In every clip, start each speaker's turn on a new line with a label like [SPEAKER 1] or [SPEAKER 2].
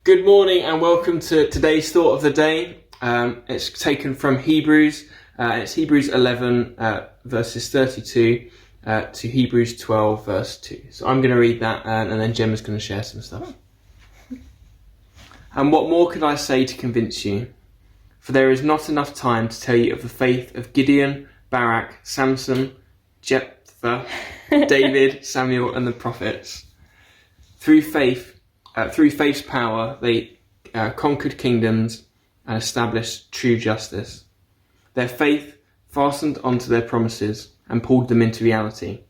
[SPEAKER 1] Good morning and welcome to today's thought of the day. It's taken from Hebrews, and it's Hebrews 11 verses 32 to Hebrews 12 verse 2. So I'm going to read that and then Gemma's going to share some stuff. And what more could I say to convince you? For there is not enough time to tell you of the faith of Gideon, Barak, Samson, Jephthah, David, Samuel and the prophets. Through faith's power, they conquered kingdoms and established true justice. Their faith fastened onto their promises and pulled them into reality.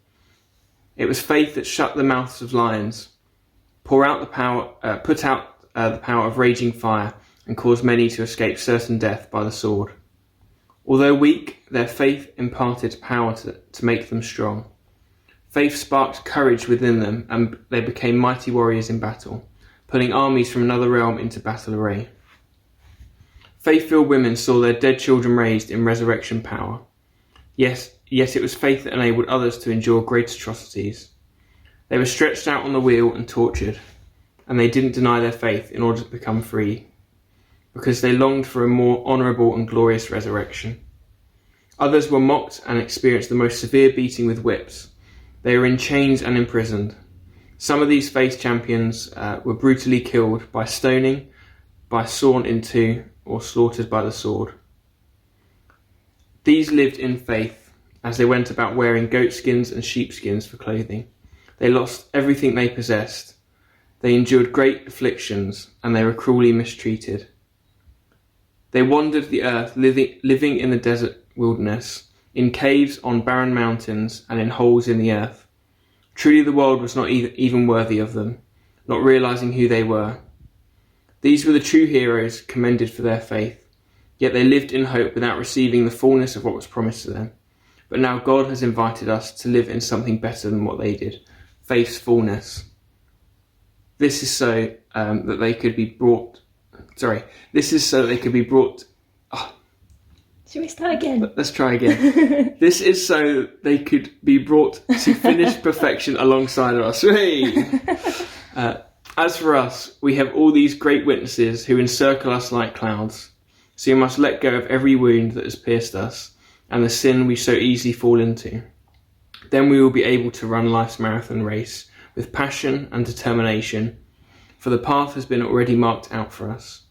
[SPEAKER 1] It was faith that shut the mouths of lions, put out the power of raging fire, and caused many to escape certain death by the sword. Although weak, their faith imparted power to make them strong. Faith sparked courage within them, and they became mighty warriors in battle, pulling armies from another realm into battle array. Faith-filled women saw their dead children raised in resurrection power. Yet it was faith that enabled others to endure great atrocities. They were stretched out on the wheel and tortured, and they didn't deny their faith in order to become free, because they longed for a more honourable and glorious resurrection. Others were mocked and experienced the most severe beating with whips. They were in chains and imprisoned. Some of these faith champions were brutally killed by stoning, by sawn in two, or slaughtered by the sword. These lived in faith as they went about wearing goatskins and sheepskins for clothing. They lost everything they possessed. They endured great afflictions, and they were cruelly mistreated. They wandered the earth, living in the desert wilderness, in caves on barren mountains, and in holes in the earth. Truly the world was not even worthy of them, not realizing who they were. These were the true heroes commended for their faith, yet they lived in hope without receiving the fullness of what was promised to them. But now God has invited us to live in something better than what they did, faith's fullness. This is so that they could be brought.
[SPEAKER 2] Should we start again?
[SPEAKER 1] Let's try again. This is so they could be brought to finished perfection alongside of us. As for us, we have all these great witnesses who encircle us like clouds. So we must let go of every wound that has pierced us and the sin we so easily fall into. Then we will be able to run life's marathon race with passion and determination, for the path has been already marked out for us.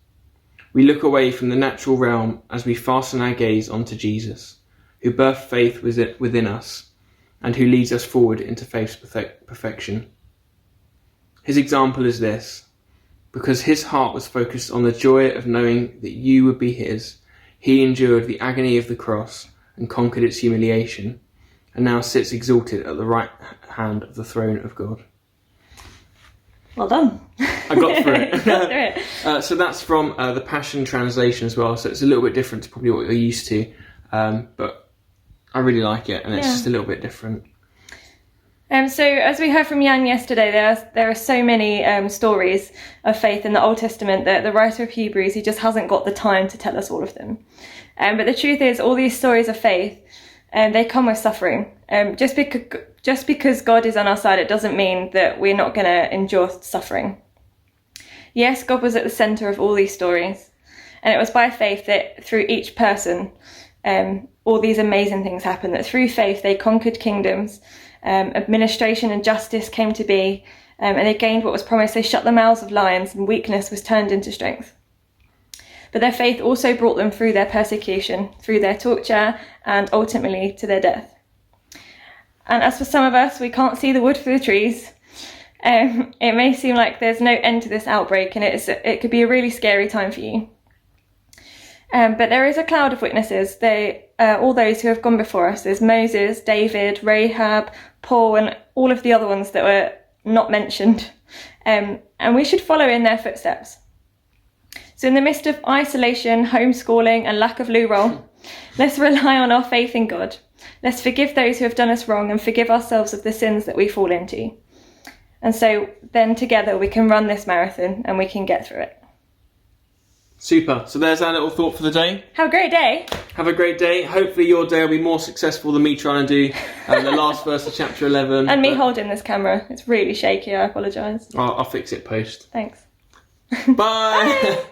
[SPEAKER 1] We look away from the natural realm as we fasten our gaze onto Jesus, who birthed faith within us and who leads us forward into faith's perfection. His example is this: because his heart was focused on the joy of knowing that you would be his, he endured the agony of the cross and conquered its humiliation, and now sits exalted at the right hand of the throne of God.
[SPEAKER 2] Well done.
[SPEAKER 1] I got through it. So that's from the Passion Translation as well, so it's a little bit different to probably what you're used to, but I really like it, and it's just a little bit different.
[SPEAKER 2] So as we heard from Jan yesterday, there are so many stories of faith in the Old Testament that the writer of Hebrews, he just hasn't got the time to tell us all of them. But the truth is, all these stories of faith, they come with suffering. Just because God is on our side, it doesn't mean that we're not going to endure suffering. Yes, God was at the centre of all these stories, and it was by faith that through each person, all these amazing things happened, that through faith they conquered kingdoms, administration and justice came to be, and they gained what was promised. They shut the mouths of lions, and weakness was turned into strength. But their faith also brought them through their persecution, through their torture, and ultimately to their death. And as for some of us, we can't see the wood for the trees. It may seem like there's no end to this outbreak, and it could be a really scary time for you. But there is a cloud of witnesses. All those who have gone before us. There's Moses, David, Rahab, Paul, and all of the other ones that were not mentioned. And we should follow in their footsteps. So in the midst of isolation, homeschooling, and lack of loo roll, let's rely on our faith in God. Let's forgive those who have done us wrong and forgive ourselves of the sins that we fall into. And so then together we can run this marathon and we can get through it.
[SPEAKER 1] Super. So there's our little thought for the day.
[SPEAKER 2] Have a great day.
[SPEAKER 1] Have a great day. Hopefully your day will be more successful than me trying to do the last verse of chapter 11.
[SPEAKER 2] And me holding this camera. It's really shaky. I apologise.
[SPEAKER 1] I'll fix it post.
[SPEAKER 2] Thanks.
[SPEAKER 1] Bye.